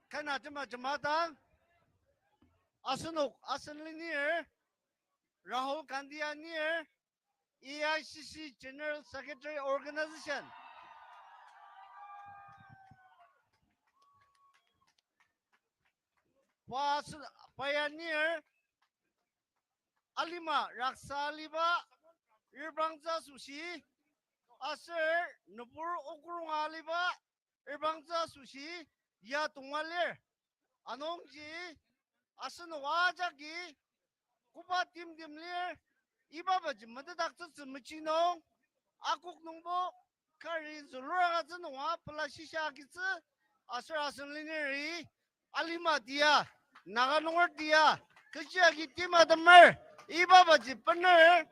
kana jamaatan asunok asanlinir Rahul Gandhi near AICC General Secretary Organization. Pioneer Alima Raksa Liba Irbangza Sushi Aser Nubur Okurunga Liba Irbangza Sushi Ya Tungalir Anongji Asanwajaki Kuba Tim Dimlir Ibaba Madadak Machino Akuk Numbo Kari Zulura Zanwa Palashisha Kitsu Aser Asanlineri Alima dia Naganor dia Kerja kita madamar Iba baji benar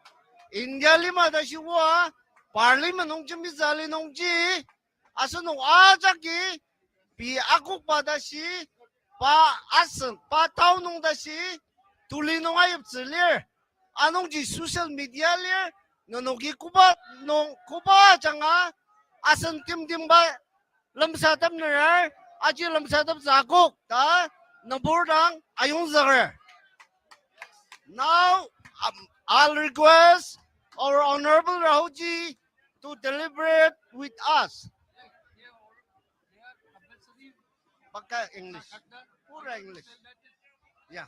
India lima dah siwa Parlimen nongji misali nongji Asal nong Aajtak Pi aku pada si Pa asal Pa tahu nong dah si Tuli nong ayam selir Anongji social media lir Nonggi kuba jangan Asal tim ba Lemsatam nerar Aji lemsatam zakuk Ta Naburdang ayung zare. Now, I'll request our Honorable Rahulji to deliberate with us. Paka English. Pura English. Yeah.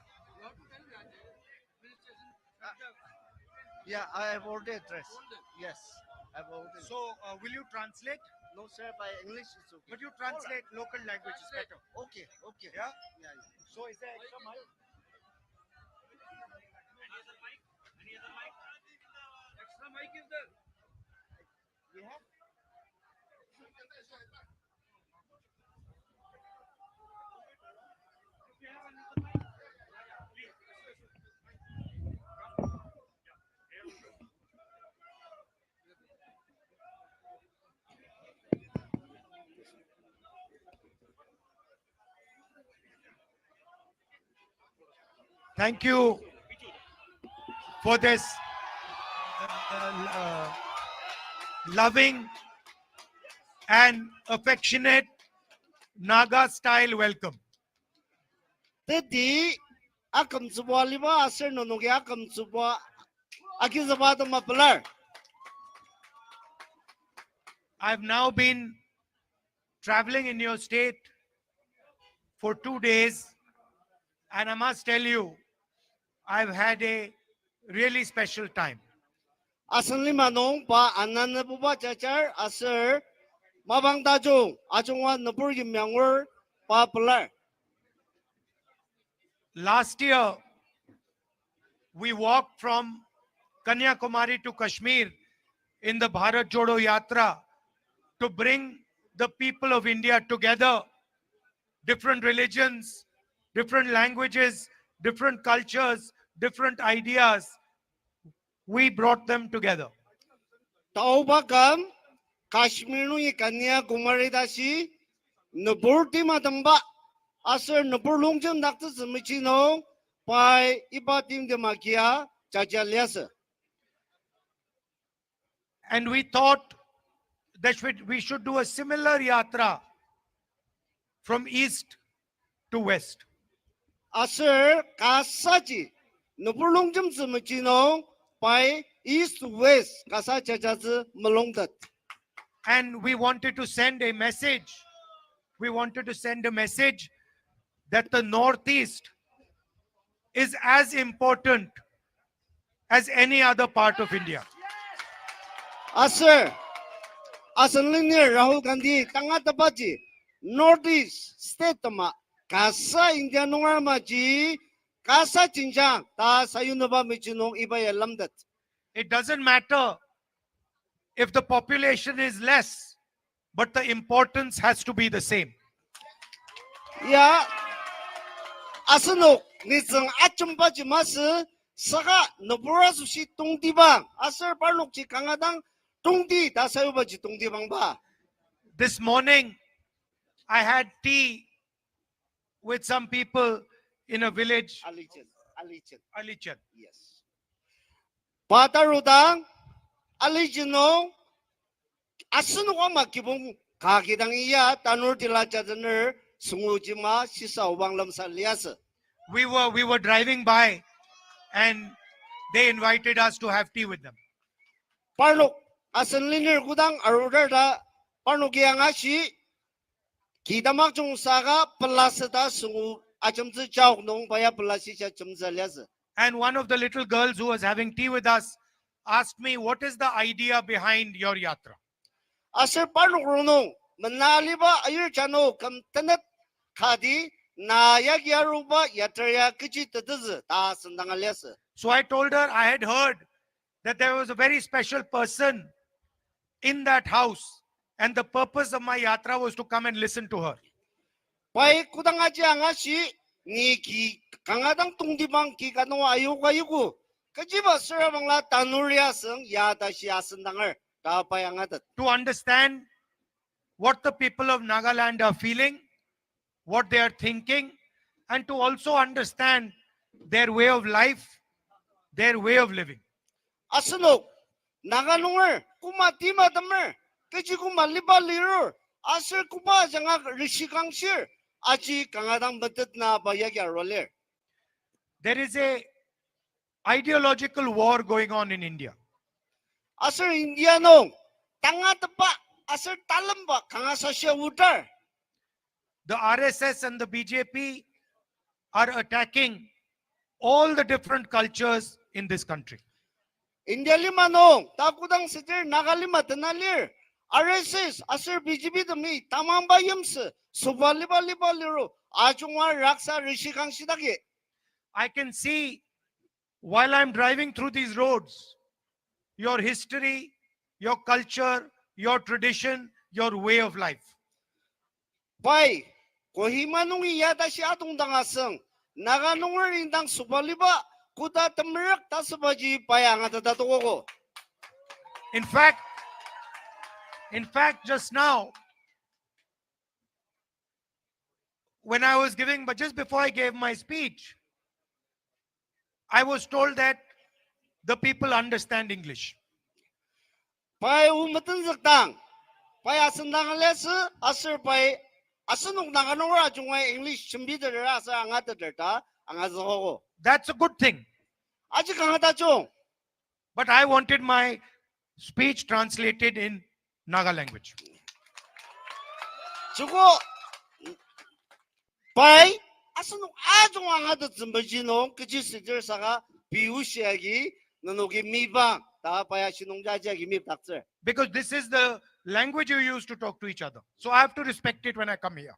Yeah, I have already addressed. Yes, I have already. So, will you translate? No, sir, by English it's okay. But you translate local languages better. Okay. Yeah? Yeah. So, is there extra mic? Any other mic? Extra mic is there? We have? Thank you for this loving and affectionate Naga style welcome. Tadi akam sebuah lima asal nonongi akam sebuah akizabah mapelar. I've now been traveling in your state for 2 days, and I must tell you, I've had a really special time. Asal lima nong pa anan na buba cacar asal mabang tajung ajungwan nepur yimyangwer pa pelar. Last year, we walked from Kanyakumari to Kashmir in the Bharat Jodo Yatra to bring the people of India together, different religions, different languages, different cultures, different ideas. We brought them together. Tahu bakam Kashmir nu ikanya kumari dasi nepur ti matamba asal nepur longjam dakta semicino pai ibatim demakia cacar liasa. And we thought that we should do a similar yatra from east to west. Asal kasaji nepur longjam semicino pai east to west kasa cacar melongdat. And we wanted to send a message. We wanted to send a message that the Northeast is as important as any other part of India. Asal linear Rahul Gandhi tanga tapaji Northeast state ma kasa India nungar maji kasa cincang ta sayunaba michinong iba lamdat. It doesn't matter if the population is less, but the importance has to be the same. Ya, asal nisang acumpaji mas saka nubura sushi tungti bang asal parlok ci kangadang tungti ta sayubaji tungti bang ba. This morning, I had tea with some people in a village, Alichan. Yes. Patarudang Alijino asal wa makibong kakidang iya tanur dilaca dener sungujima sisa ubang lamsa liasa. We were driving by and they invited us to have tea with them. Parnok asan liner gudang arudar da parnok yang ashi kidamak jung saga pelasada sungu acamzi jauh nong baya pelasisa cemza liasa. And one of the little girls who was having tea with us asked me, what is the idea behind your yatra? Asal parnok runong menaliba ayur jano kam tenet kadi na yaruba yatraya kecil tetez ta sendang liasa. So I told her I had heard that there was a very special person in that house, and the purpose of my yatra was to come and listen to her. Pai kudang aja ngasi ni ki kangadang tungdibang ki kano ayu kayuku kajiba sera bangla tanuria seng ya da sia sendangar ta pai angatat. To understand what the people of Nagaland are feeling, what they are thinking, and to also understand their way of life, their way of living. Asenok naganungar kuma tima damer kajiku maliba liru asal kupa janga rishikang shir aji kangadang betet na bayag roller. There is a ideological war going on in India. Asal India no tanga tepa asal talamba kangasasya utar. The RSS and the BJP are attacking all the different cultures in this country. India lima no takudang sitir nagalima tenalir RSS asal BJP demi tamam bayams subaliba liba liru ajungwa raksa rishikang sidagi. I can see while I'm driving through these roads, your history, your culture, your tradition, your way of life. Pai kohima nungi yada si atong dangaseng naganungar indang subaliba kuda temerak tasabaji payang atatatukoko. In fact, just now, when I was giving, but just before I gave my speech, I was told that the people understand English. Pai umatan zaktang pai asendang lesi asir pai asenuk naganungar ajungay English chembida asa angatata angatoko. That's a good thing. Aji kangatachong But I wanted my speech translated in Naga language. 주고 pai asenuk ajung angatat zembajino kecil sitir saga biusiagi nanugi miba ta pai asinung jajagi mib takser. Because this is the language you use to talk to each other. So I have to respect it when I come here.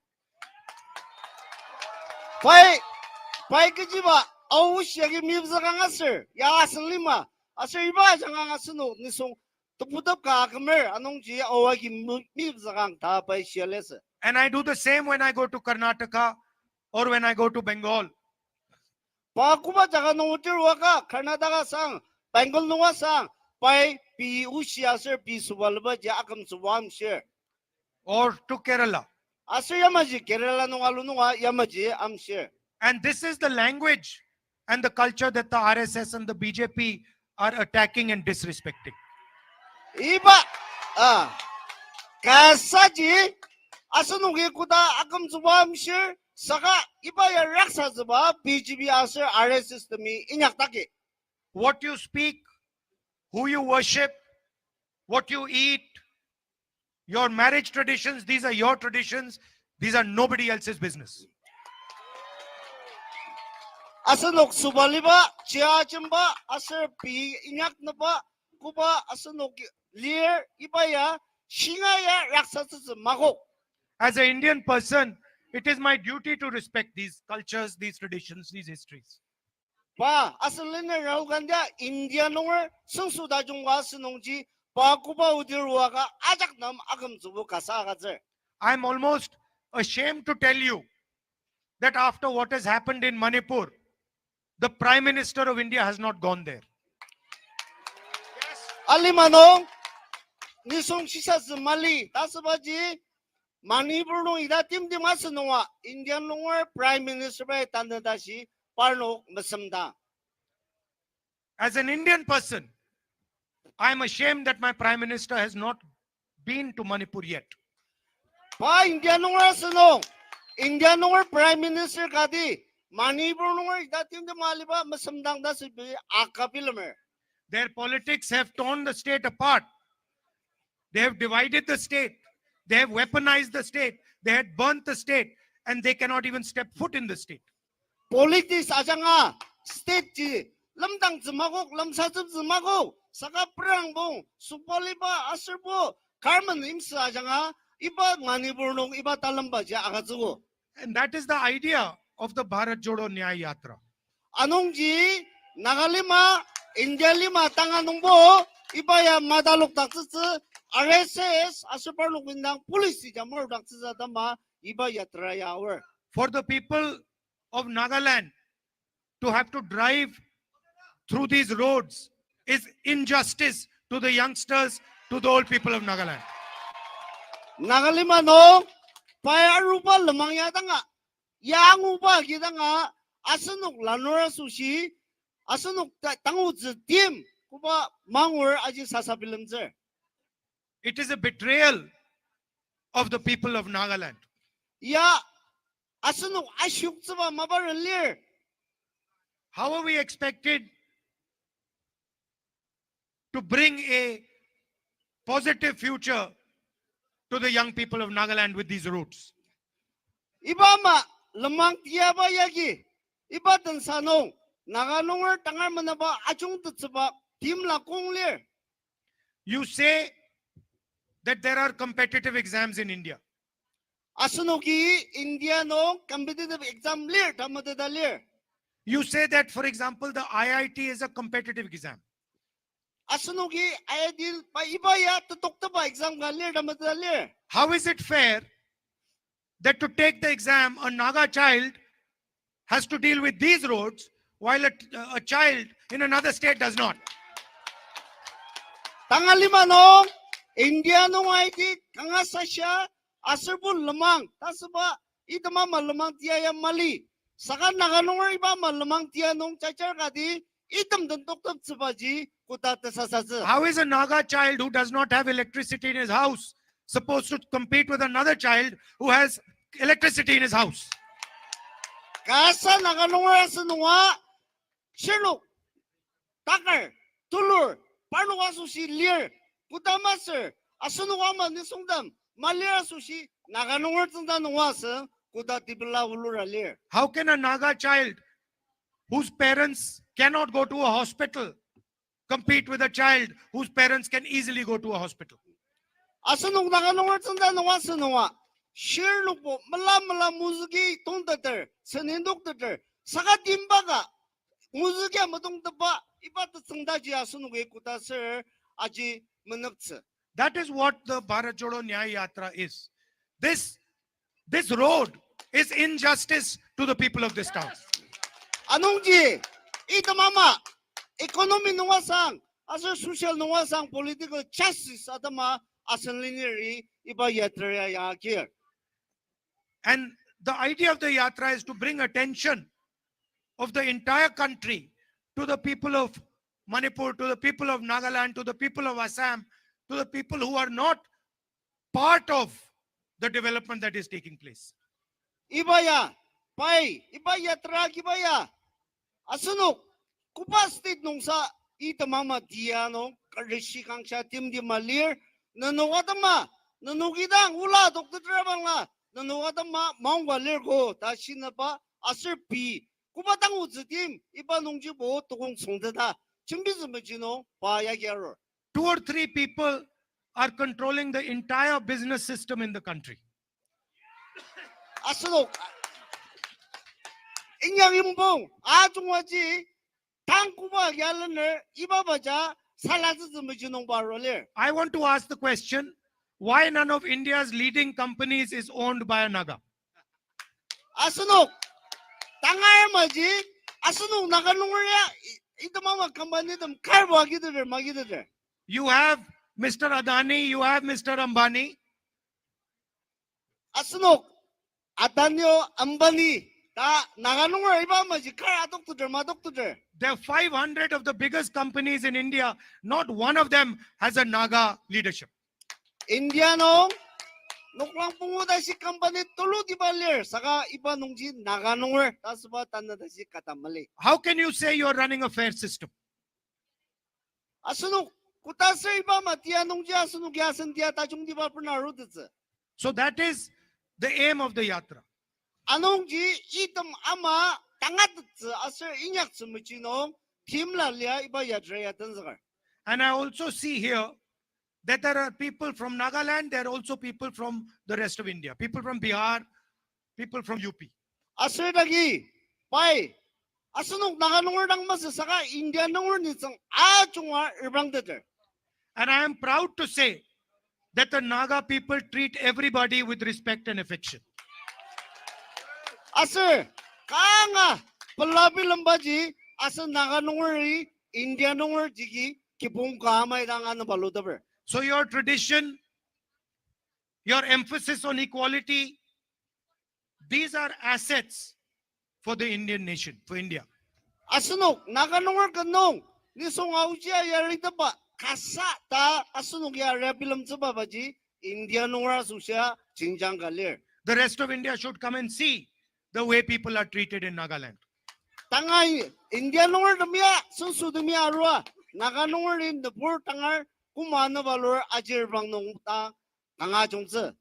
Pai kecil ba ausiagi mib zagangasir ya aslima asir iba jangan asenu nisung teputap kakemer anongji awagi mib zagang ta pai sialese. And I do the same when I go to Karnataka or when I go to Bengal. Pakuba jaga nongutir waka Karnataka sang Bengal nunga sang pai pi usiasir pi subalba jakam subam share. Or to Kerala. Asir yamaji Kerala nunga lununga yamaji am share. And this is the language and the culture that the RSS and the BJP are attacking and disrespecting. Iba kasaji asanugi kuda akam subam share saka iba ya raksa zuba BJP asir RSS demi inyak taki. What you speak, who you worship, what you eat, your marriage traditions, these are your traditions. These are nobody else's business. Asanok subaliba chia chimba asir pi inyak naba kuba asanok lier ibaya shingaya raksasa magok. As an Indian person, it is my duty to respect these cultures, these traditions, these histories. Pa asalina Rahul Gandhi India nongar sungsuda jungwa sinongji pa kuba udirwaga ajak nam agam zubu kasa gazer. I'm almost ashamed to tell you that after what has happened in Manipur, the Prime Minister of India has not gone there. Alimano nisong sisa mali tasabaji Manipur no ida tim asanwa Indian nongar Prime Minister by tandadashi parno masamda. As an Indian person, I'm ashamed that my Prime Minister has not been to Manipur yet. pa India nungar sino India nungar Prime Minister kadi manipur nungar idatim de maliba masamdang da sibi akapilamer. Their politics have torn the state apart. They have divided the state. They have weaponized the state. They had burnt the state. And they cannot even step foot in the state. Politics ajanga state ji lamdang zmagok lamsazum zmagok saka prang bong supoliba aserbo karman imsa ajanga iba manipur nung iba talamba ja agazugo. And that is the idea of the Bharat Jodo Nyay Yatra. Anong ji nagalima India lima tanga nungbo ibaya madalok tatsitsi RSS aserparlok bindang policy jamor tatsitsa dama iba yatra yawer. For the people of Nagaland to have to drive through these roads is injustice to the youngsters, to the old people of Nagaland. Nagalima no paya rupa lemang yatanga yang upa kita nga asenuk lanora sushi asenuk tangu tim kuba mangur aji sasabilemzer. It is a betrayal of the people of Nagaland. Ya asenuk asyuk zeba mabar lir. How are we expected to bring a positive future to the young people of Nagaland with these routes? Ibama lemang tiaba yagi ibatan sanong naganongar tangar manaba achung tutseba tim la kong lir. You say that there are competitive exams in India. Asunuki India no competitive exam lir tamadeda lir. You say that, for example, the IIT is a competitive exam. Asunuki ayadil pa ibaya tutok ba exam ga lir tamadeda lir. How is it fair that to take the exam, a Naga child has to deal with these roads while a child in another state does not? Tangalima no India no ID kangasasya aserbul lemang tasba itama malemang tiaya mali saka naganongar iba malemang tia nong cacar kadi itam tentok tab sebaji kuta tesasasa. How is a Naga child who does not have electricity in his house supposed to compete with another child who has electricity in his house? Kasa naganongar asenwa shiluk takar tulur parnuwa susi lir kutamaser asenwa manisungdam malia sushi naganongar tenda nuwasa kuta tibla ulura lir. How can a Naga child whose parents cannot go to a hospital compete with a child whose parents can easily go to a hospital? Asenung naganongar tenda nuwasa nuwa shirlupo mala muziki tongtater senindok tater saka timbaga muziki amadong taba ibat tengdaji asenung kuta ser aji menepse. That is what the Bharat Jodo Nyay Yatra is. This road is injustice to the people of this town. Anongji ito mama economy nuwasang aser social nuwasang political justice atama asenlineri iba yatra yakir. And the idea of the yatra is to bring attention of the entire country to the people of Manipur, to the people of Nagaland, to the people of Assam, to the people who are not part of the development that is taking place. Ibaya pai iba yatra kibaya asunok kupa state nung sa ita mama diano karishi kang siya tim di malir nanukatama nanukidang ula doktor trabang la nanukatama maungwa lir ko ta sinapa aser pi kupa tang uzitim iba nung jibo tukong songtata chimbizumajino pa yagyaro. 2 or 3 people are controlling the entire business system in the country. Asunok inyang imbong ajungwaji tangkuba yalaner ibabaja salazumajino baroler. I want to ask the question, why none of India's leading companies is owned by a Naga? Asunok tangar maji asunok naganungarya ito mama company dum karwa gider magider. You have Mr. Adani, you have Mr. Ambani. Asunok Adanyo Ambani ta naganungar iba maji kar adoktuder madoktuder. There are 500 of the biggest companies in India. Not one of them has a Naga leadership. Indiano nuklang punguda si company tulu di balir saka iba nungji naga nungwer tasba tanda si katamali. How can you say you're running a fair system? Asunuk kutasir iba matia nungji asunuk yasan dia tajung di ba pernah rudetse. So that is the aim of the yatra. Anungji item ama tangat asir inyak sumuchinong tim la lia iba yatra yatan zakar. And I also see here that there are people from Nagaland, there are also people from the rest of India, people from Bihar, people from UP. Asir dagi pai asunuk naga nungwer dang mas saka India nungwer nisang chungwa irbang deter. And I am proud to say that the Naga people treat everybody with respect and affection. Asir kanga pelabi lembaji asir naga nungweri India nungwer jigi kipung kamay dang ano balu deter. So your tradition, your emphasis on equality, these are assets for the Indian nation, for India. Asunok naga nungwer kanong nisong aujia yari daba kasa ta asunok yari bilam zaba baji India nungwer susya jinjang galir. The rest of India should come and see the way people are treated in Nagaland. Tangay India nungwer damya sunsu damya arwa naga nungwer in the poor tangar kumana valor ajir bang nung ta tanga jongse.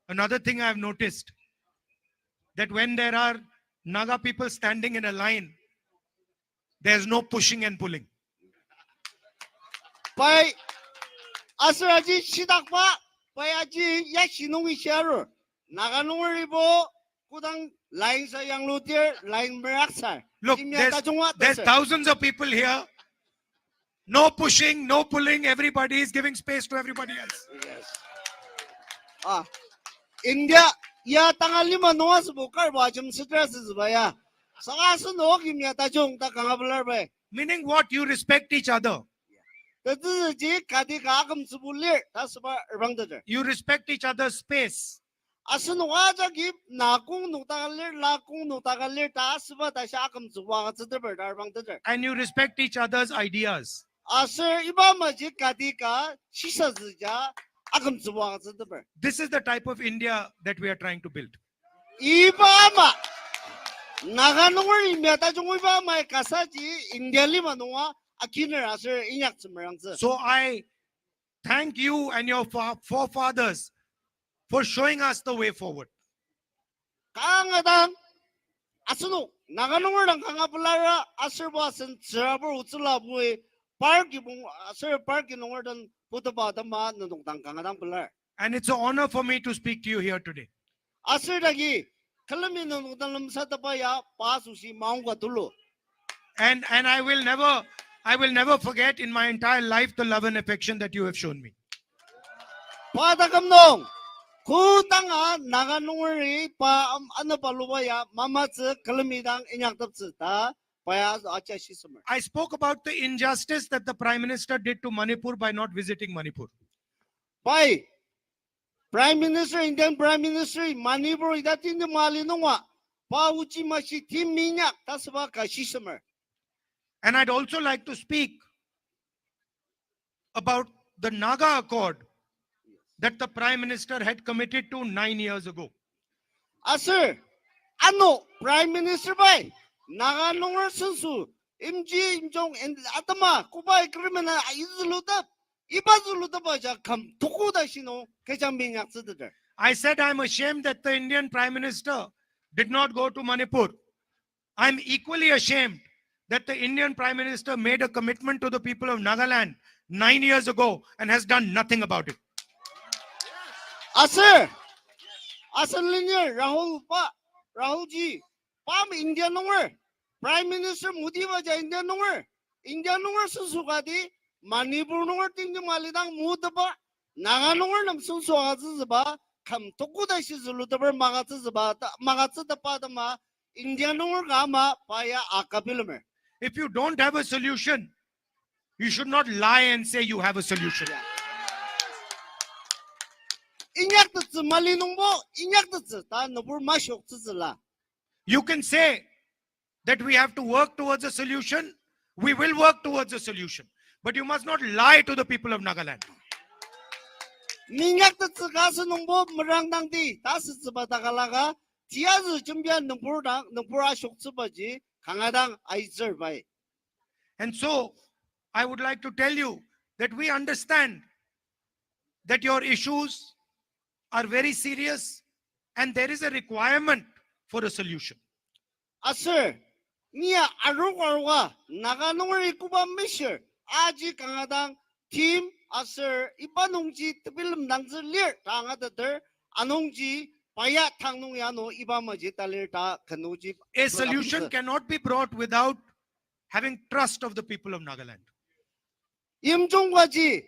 Another thing I have noticed, that when there are Naga people standing in a line, there's no pushing and pulling. Pai asir aji sidak pa pai aji ya sinung isyaru naga nungwer ibo kudang line sa yang lutir line meraksa. Look, there's thousands of people here. No pushing, no pulling. Everybody is giving space to everybody else. Yes. India ya tanggal 5 noas bukar wajib stress zubaya. Sangasun nokim ya tajung ta kangabelar bay. Meaning what? You respect each other. Tadiji kadi kagam zubulir tasba erbang deter. You respect each other's space. Asun waja gip nakung nutagalir lakung nutagalir tasba tasakam zuwa zeder erbang deter. And you respect each other's ideas. Asir iba maji kadi ka sisa zija agam zuwa zeder. This is the type of India that we are trying to build. Iba ma naga nungwer imya tajung iba ma kasaji India lima nungwa akiner asir inyak semerangse. So I thank you and your forefathers for showing us the way forward. Kangadang asunu naga nungwer dang kangabelara asir basen zerabur utzulabui park ibung asir park nungwer dan putaba dama nung dang kangadang belar. And it's an honor for me to speak to you here today. Asir dagi kalami nung dang lamsataba ya pasusi maungga dulu. And I will never forget in my entire life the love and affection that you have shown me. Padagam nong kutanga naga nungweri pa ano palubaya mamatse kalamidang inyak tapse ta paya acha shismer. I spoke about the injustice that the Prime Minister did to Manipur by not visiting Manipur. Pai Prime Minister Indian Prime Minister Manipur idatin de mali nungwa pa uchi mashi tim minyak tasba ka shismer. And I'd also like to speak about the Naga Accord that the Prime Minister had committed to 9 years ago. Asir, ano Prime Minister bay naga nungwer sunsu imji imjong atama kubay kriminal izulutap ibazulutap aja kam tukuda shino kejambing yakseter. I said I'm ashamed that the Indian Prime Minister did not go to Manipur. I'm equally ashamed that the Indian Prime Minister made a commitment to the people of Nagaland 9 years ago and has done nothing about it. Asir, linear Rahul ji, Pam India nungwer, Prime Minister Modi baja India nungwer susukadi, Manipur nungwer tinggi malidang mudaba, Naga nungwer nam susukazaba, kam tokuda shizulutaber magatsa ma India nungwer gama paya akabilmer. If you don't have a solution, you should not lie and say you have a solution. You can say that we have to work towards a solution. We will work towards a solution. But you must not lie to the people of Nagaland. minyak de zga se nongbo merang dang di da se zba da ga la ga tia zi jumbian nongpur dang nongpura shok zba ji kangadang ai zer bai. And so I would like to tell you that we understand that your issues are very serious and there is a requirement for a solution. Asir, niya arwa naga nongri kuba misher aji kangadang team asir ibanongji tebilim nangzi lir tanga der anongji paya tangnong yano ibamaji talir ta kanoji. A solution cannot be brought without having trust of the people of Nagaland. 임종과지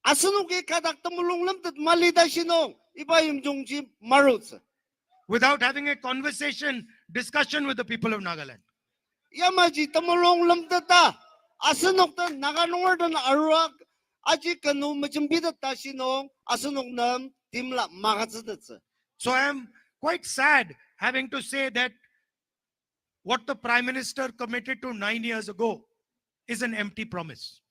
아스노게 가닥 떠물롱lâm 뜻 말리다 신ong 이바 임종지 마루스. Without having a conversation, discussion with the people of Nagaland. 야마지 떠물롱lâm 뜻다 아스녹던 나가농어던 아루악 아직 그놈 좀 비었다 신ong 아스녹남 딤라 마가즈듯. So I am quite sad having to say that what the Prime Minister committed to 9 years ago is an empty promise.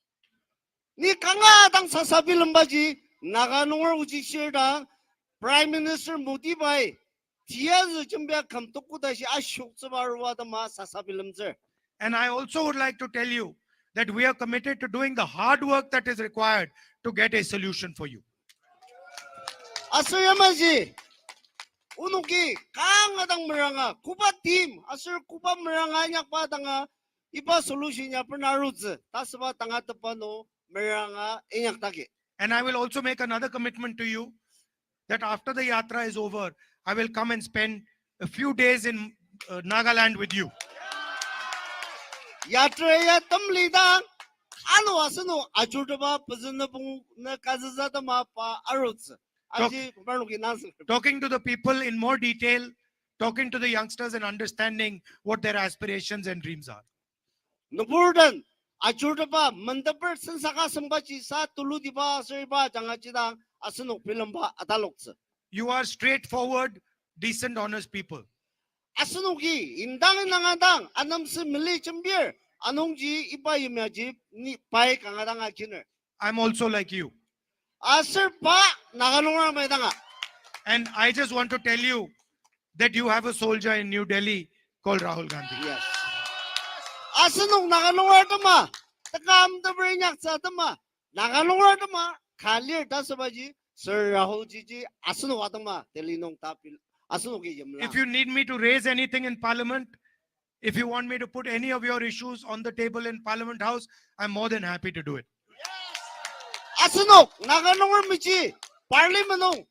니 강아당 사사빌름 바지 나가농어 우지시당 Prime Minister 모디바이 디아즈 준비한 감독고 다시 아쇼츠바르와다마 사사빌름즈. And I also would like to tell you that we are committed to doing the hard work that is required to get a solution for you. 아스야마지 우누기 강아당 머랑아 쿠바 팀 아스 쿠바 머랑아 냥바당아 이바 솔루션이야 퍼나루즈 다스바 당아트바노 머랑아 에냥타게. And I will also make another commitment to you that after the yatra is over, I will come and spend a few days in Nagaland with you. 야트레야 덤리당 아노 와스노 아주르바 부즈나봉 나 가즈자다마 파 아루츠. 아지 바로기 나스. Talking to the people in more detail, talking to the youngsters and understanding what their aspirations and dreams are. 누부르던 아주르바 만다버 선사가 선바지 사 툴루디바 서이바 장아지당 아스노 필름바 아달록스. You are straightforward, decent, honest people. 아스노기 인당에 나가당 아남스 밀리 준비를 아농지 이바이며지 니 바이 강하당 아키늘. I'm also like you. 아슬바 나가노라 마이당아. And I just want to tell you that you have a soldier in New Delhi called Rahul Gandhi. Yes. 아스농 나가노라드마 딱감더브리냐사드마 나가노라드마 칼리르 다스바지 Sir Rahul Jiji 아스노 와드마 델리농 타필 아스노기 염라. If you need me to raise anything in Parliament, if you want me to put any of your issues on the table in Parliament House, I'm more than happy to do it. 아스노 나가노를 미치 parliamenong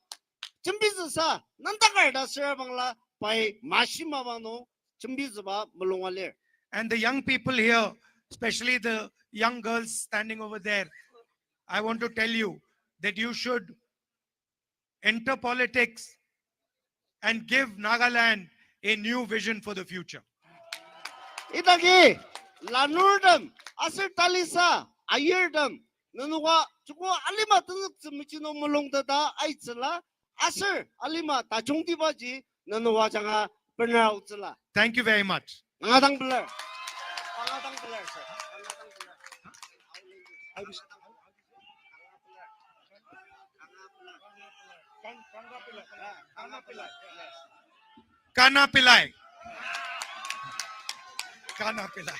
준비스사 난다가다 서방라 바이 마시마바노 준비스바 물롱알레. And the young people here, especially the young girls standing over there, I want to tell you that you should enter politics and give Nagaland a new vision for the future. 이다기 라누르담 아슬탈리사 아이르담 너누가 주고 알리마 등급 미치노 물롱다다 아이츠라 아슬 알리마 다종디바지 너누와 장아 버나우츠라. Thank you very much. 강아당 블러 강아당 블러 Kana Pillai. Kana Pillai.